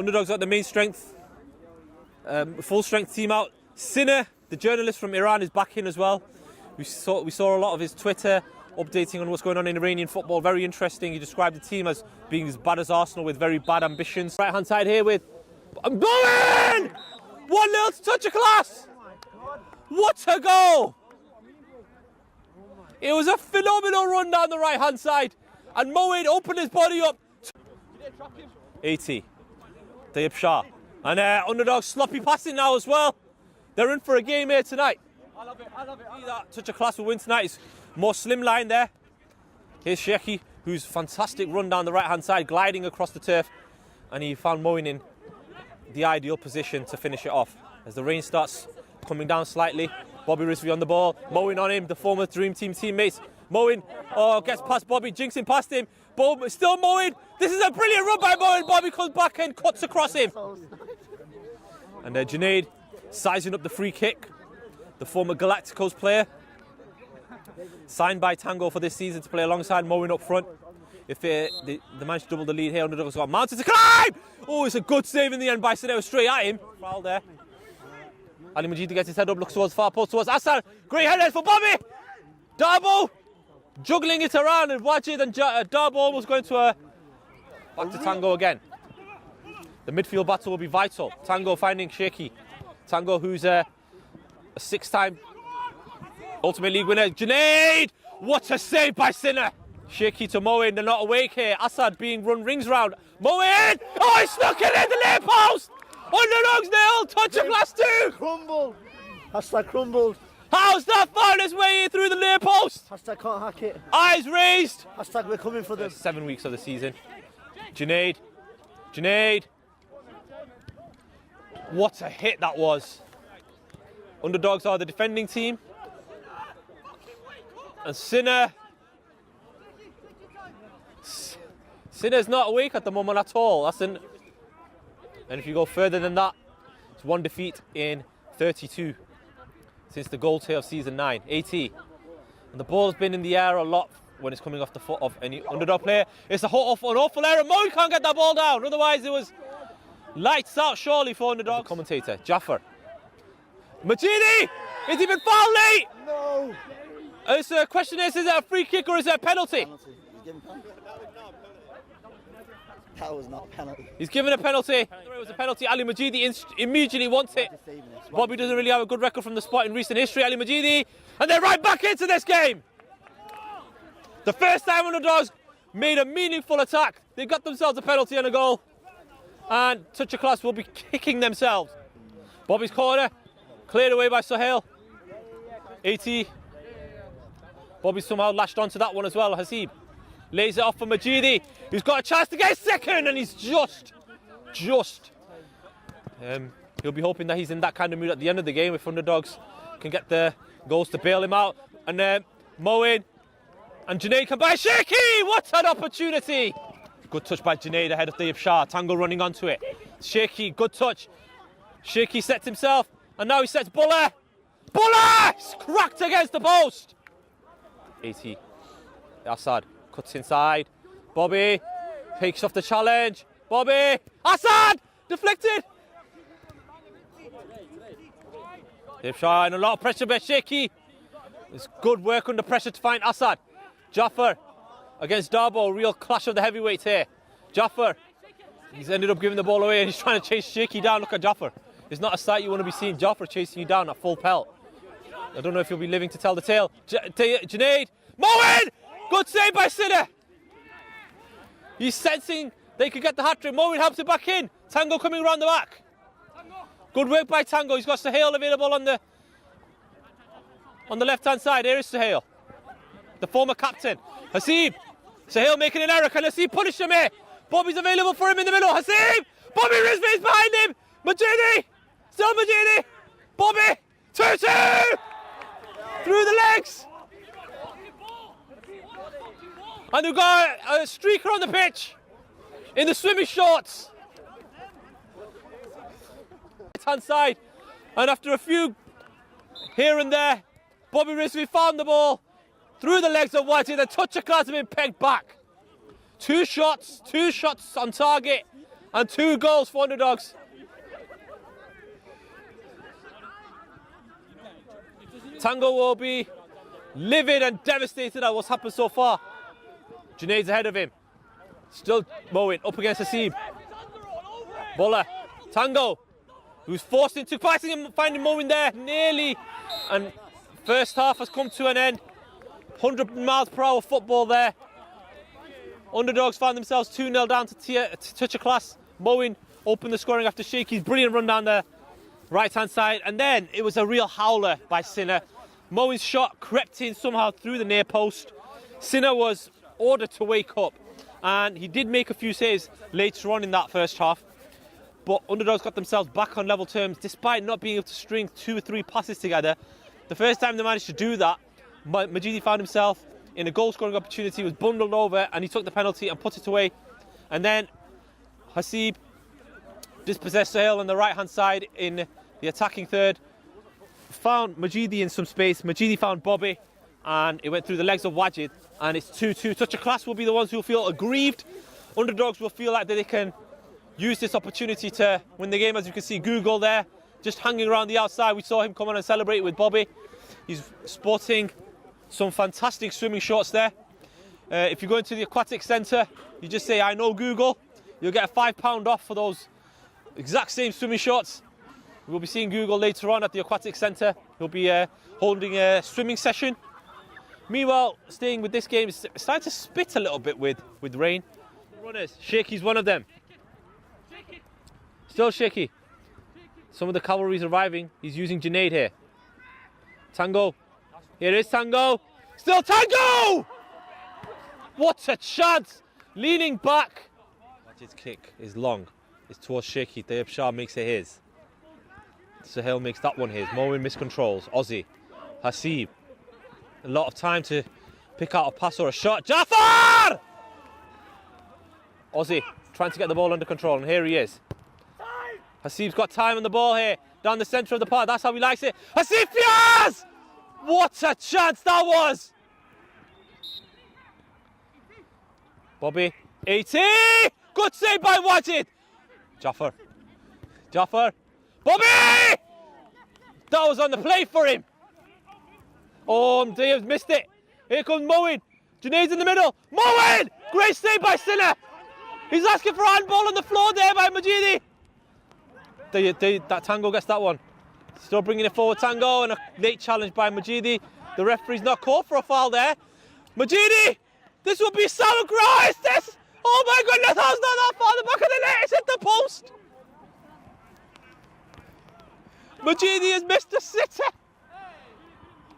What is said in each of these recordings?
Underdogs got the main strength, full strength team out. Sinner, the journalist from Iran, is back in as well. We saw a lot of his Twitter updating on what's going on in Iranian football. Very interesting. He described the team as being as bad as Arsenal with very bad ambitions. Right hand side here with Moeen! One little touch of class! What a goal! It was a phenomenal run down the right hand side, and Moeen opened his body up. 80. Tayyip Shah. And Underdogs sloppy passing now as well. They're in for a game here tonight. I love it. That touch of class will win tonight. It's more slimline there. Here's Sheikhi, who's fantastic run down the right hand side, gliding across the turf. And he found Moeen in the ideal position to finish it off. As the rain starts coming down slightly, Bobby Rizvi on the ball, Moeen on him, the former Dream Team teammates. Moeen gets past Bobby, jinxing past him. Still Moeen. This is a brilliant run by Moeen. Bobby comes back and cuts across him. And Junaid sizing up the free kick. The former Galacticos player. Signed by Tango for this season to play alongside Moeen up front. If they manage to double the lead here, Underdogs got mounted to climb! Oh, it's a good save in the end by Sineo, straight at him. Foul there. Ali Majidi gets his head up, looks towards far post, towards Assad. Great header for Bobby! Darbo juggling it around, and Wajid and Darbo almost going to back to Tango again. The midfield battle will be vital. Tango finding Sheikhi. Tango, who's a six-time Ultimate League winner. Junaid! What a save by Sinner! Sheikhi to Moeen, they're not awake here. Assad being run rings round. Moeen! Oh, he snuck it in the near post! Underdogs nil, touch of glass too! Crumbled! Hashtag crumbled. How's that found its way in through the near post? Hashtag can't hack it. Eyes raised! Hashtag we're coming for them. 7 weeks of the season. Junaid. Junaid. What a hit that was. Underdogs are the defending team. And Sinner's not awake at the moment at all. And if you go further than that, it's one defeat in 32 since the goal tale of season 9, 80. And the ball's been in the air a lot when it's coming off the foot of any Underdog player. It's an awful error. Moeen can't get that ball down. Otherwise, it was lights out surely for Underdog. The commentator, Jaffer. Majidi! Is he been fouled late? No! The question is it a free kick or is it a penalty? That was not a penalty. He's given a penalty. It was a penalty. Ali Majidi immediately wants it. Bobby doesn't really have a good record from the spot in recent history. Ali Majidi, and they're right back into this game. The first time Underdogs made a meaningful attack, they got themselves a penalty and a goal. And Touch of Class will be kicking themselves. Bobby's corner, cleared away by Sohail. 80. Bobby somehow lashed onto that one as well. Hasib lays it off for Majidi, who's got a chance to get a second, and he's just. He'll be hoping that he's in that kind of mood at the end of the game if Underdogs can get the goals to bail him out. And Moeen and Junaid come by. Sheikhi! What an opportunity! Good touch by Junaid ahead of Tayyip Shah. Tango running onto it. Sheikhi, good touch. Sheikhi sets himself, and now he sets Buller. Buller! It's cracked against the post. 80. Assad cuts inside. Bobby takes off the challenge. Bobby! Assad! Deflected! Tayyip Shah and a lot of pressure by Sheikhi. It's good work under pressure to find Assad. Jaffer against Darbo, real clash of the heavyweights here. Jaffer, he's ended up giving the ball away and he's trying to chase Sheikhi down. Look at Jaffer. It's not a sight you want to be seeing. Jaffer chasing you down at full pelt. I don't know if you'll be living to tell the tale. Junaid, Moeen! Good save by Sinner. He's sensing they could get the hat-trick. Moeen helps it back in. Tango coming around the back. Good work by Tango. He's got Sohail available on the left-hand side. Here is Sohail, the former captain. Hasib. Sohail making an error. Can Hasib punish him here? Bobby's available for him in the middle. Hasib! Bobby Rizvi is behind him. Majidi! Still Majidi! Bobby! 2-2! Through the legs! And we've got a streaker on the pitch in the swimming shorts. Right-hand side. And after a few here and there, Bobby Rizvi found the ball through the legs of Whitey. The Touch of Class have been pegged back. Two shots on target. and 2 goals for Underdogs. Tango will be livid and devastated at what's happened so far. Junaid's ahead of him. Still Moeen up against Hasib. Bola. Tango, who's forced into fighting him, finding Moeen there, nearly. And first half has come to an end. 100 miles per hour football there. Underdogs found themselves 2-0 down to touch of class. Moeen opened the scoring after Shaky's brilliant run down the right-hand side. And then it was a real howler by Sinner. Moeen's shot crept in somehow through the near post. Sinner was ordered to wake up. And he did make a few saves later on in that first half. But Underdogs got themselves back on level terms despite not being able to string 2 or 3 passes together. The first time they managed to do that, Majidi found himself in a goal-scoring opportunity, was bundled over, and he took the penalty and put it away. And then Hasib dispossessed Sahel on the right-hand side in the attacking third. Found Majidi in some space. Majidi found Bobby, and it went through the legs of Wajid, and it's 2-2. Touch of Class will be the ones who feel aggrieved. Underdogs will feel like that they can use this opportunity to win the game. As you can see, Google there, just hanging around the outside. We saw him come on and celebrate with Bobby. He's sporting some fantastic swimming shorts there. If you go into the aquatic centre, you just say, "I know Google." You'll get a £5 off for those exact same swimming shorts. We'll be seeing Google later on at the aquatic centre. He'll be holding a swimming session. Meanwhile, staying with this game, it's starting to spit a little bit with rain. Runners, Shaky's one of them. Still Shaky. Some of the cavalry's arriving. He's using Junaid here. Tango. Here is Tango. Still Tango! What a chance! Leaning back. Wajid's kick is long. It's towards Shaky. Tayyip Shah makes it his. Sahel makes that one his. Moeen miscontrols. Ozzy. Hasib. A lot of time to pick out a pass or a shot. Jafar! Ozzy trying to get the ball under control, and here he is. Hasib's got time on the ball here. Down the centre of the park. That's how he likes it. Hasib Fiaz! What a chance that was! Bobby. 80! Good save by Wajid! Jafar. Jafar. Bobby! That was on the play for him. Oh, Dave's missed it. Here comes Moeen. Junaid's in the middle. Moeen! Great save by Sinner. He's asking for a handball on the floor there by Majidi. That Tango gets that one. Still bringing it forward, Tango, and a late challenge by Majidi. The referee's not called for a foul there. Majidi! This will be sauerkraut, is this? Oh my goodness, how's not that far? The back of the net, it's hit the post. Majidi has missed a sitter.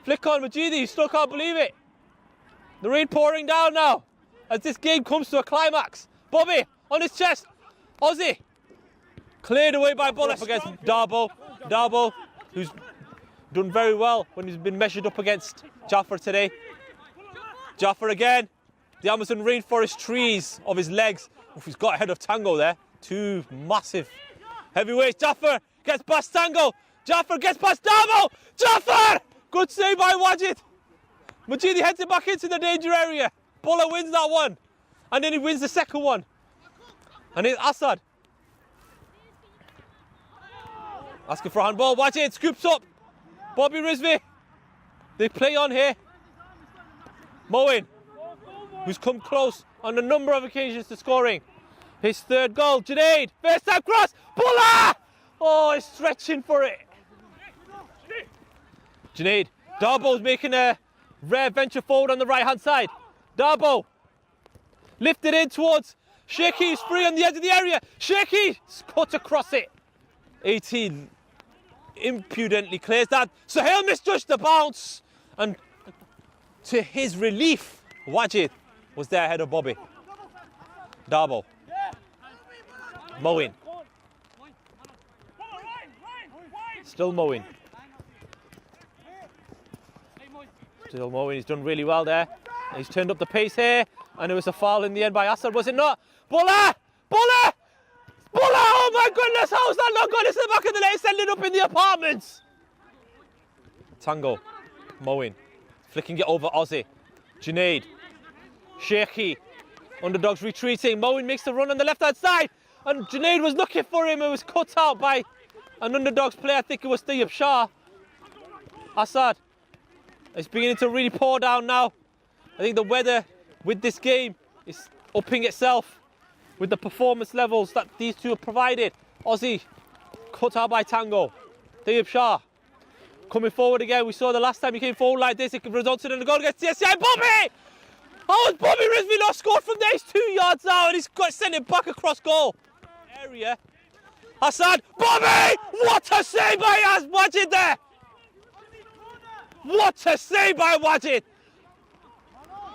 Flick on Majidi, you still can't believe it. The rain pouring down now as this game comes to a climax. Bobby on his chest. Ozzy cleared away by Bullock against Darbo. Darbo, who's done very well when he's been measured up against Jafar today. Jafar again. The Amazon rainforest trees of his legs. Oof, he's got ahead of Tango there. 2 massive heavyweights. Jafar gets past Tango. Jafar gets past Darbo. Jafar! Good save by Wajid. Majidi heads it back into the danger area. Bulla wins that one. And then he wins the second one. And it's Assad. Asking for a handball. Wajid scoops up. Bobby Rizvi. They play on here. Moeen, who's come close on a number of occasions to scoring his 3rd goal. Junaid, first time cross. Bulla! Oh, he's stretching for it. Junaid. Darbo's making a rare venture forward on the right-hand side. Darbo lifted in towards Shaky. He's free on the edge of the area. Shaky cut across it. 18 impudently clears that. Sahel misjudged the bounce. And to his relief, Wajid was there ahead of Bobby. Darbo. Moeen. Still Moeen. Still Moeen, he's done really well there. He's turned up the pace here, and it was a foul in the end by Assad, was it not? Bulla! Bulla! Bulla! Oh my goodness, how is that not gone? It's in the back of the net, it's ended up in the apartments. Tango. Moeen. Flicking it over Ozzy. Junaid. Shaky. Underdogs retreating. Moeen makes the run on the left-hand side. And Junaid was looking for him. It was cut out by an Underdogs player. I think it was Tayyip Shah. Assad. It's beginning to really pour down now. I think the weather with this game is upping itself with the performance levels that these two have provided. Aussie, cut out by Tango. Tayyip Shah coming forward again. We saw the last time he came forward like this, it resulted in a goal against TSI. Bobby! Oh, it's Bobby Rizvi not scored from there. He's 2 yards out and he's got sent it back across goal. Area. Hassan, Bobby! What a save by Majid there! What a save by Majid!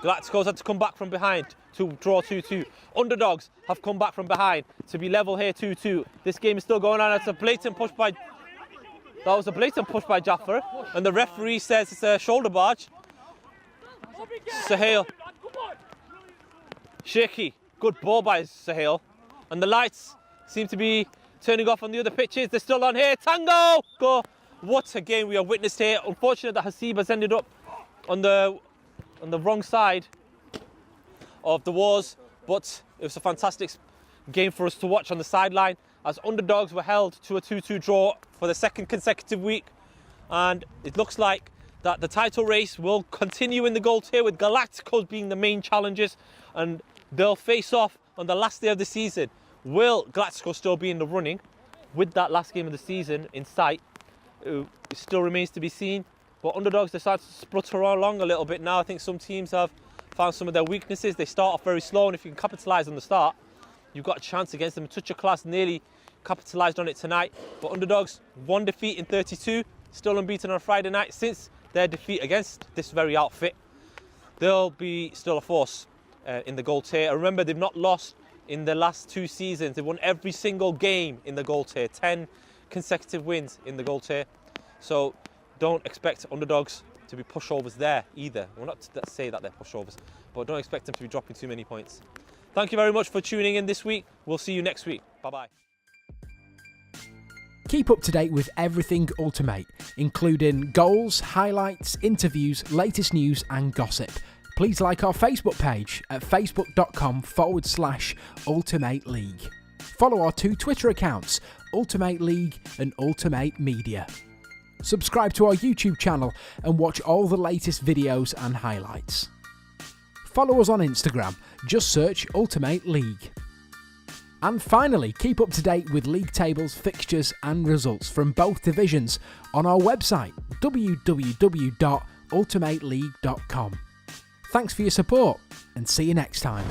Galacticos had to come back from behind to draw 2-2. Underdogs have come back from behind to be level here 2-2. This game is still going on. It's a blatant push by... That was a blatant push by Jaffer. And the referee says it's a shoulder barge. Sahil. Shaky. Good ball by Sahil. And the lights seem to be turning off on the other pitches. They're still on here. Tango! Go. What a game we have witnessed here. Unfortunate that Hasib has ended up on the wrong side of the wars, but it was a fantastic game for us to watch on the sideline as Underdogs were held to a 2-2 draw for the second consecutive week, and it looks like that the title race will continue in the gold tier with Galacticos being the main challengers, and they'll face off on the last day of the season. Will Galacticos still be in the running with that last game of the season in sight? It still remains to be seen. But Underdogs decide to splutter along a little bit now. I think some teams have found some of their weaknesses. They start off very slow, and if you can capitalise on the start, you've got a chance against them. Touch of Class nearly capitalised on it tonight. But Underdogs, 1 defeat in 32, still unbeaten on Friday night. Since their defeat against this very outfit, they'll be still a force in the gold tier. And remember, they've not lost in the last 2 seasons. They've won every single game in the gold tier. 10 consecutive wins in the gold tier. So don't expect Underdogs to be pushovers there either. Well, not to say that they're pushovers, but don't expect them to be dropping too many points. Thank you very much for tuning in this week. We'll see you next week. Bye-bye. Keep up to date with everything Ultim8, including goals, highlights, interviews, latest news and gossip. Please like our Facebook page at facebook.com/Ultim8 League. Follow our 2 Twitter accounts, Ultim8 League and Ultim8 Media. Subscribe to our YouTube channel and watch all the latest videos and highlights. Follow us on Instagram, just search Ultim8 League. And finally, keep up to date with league tables, fixtures and results from both divisions on our website, www.ultimate8league.com. Thanks for your support and see you next time.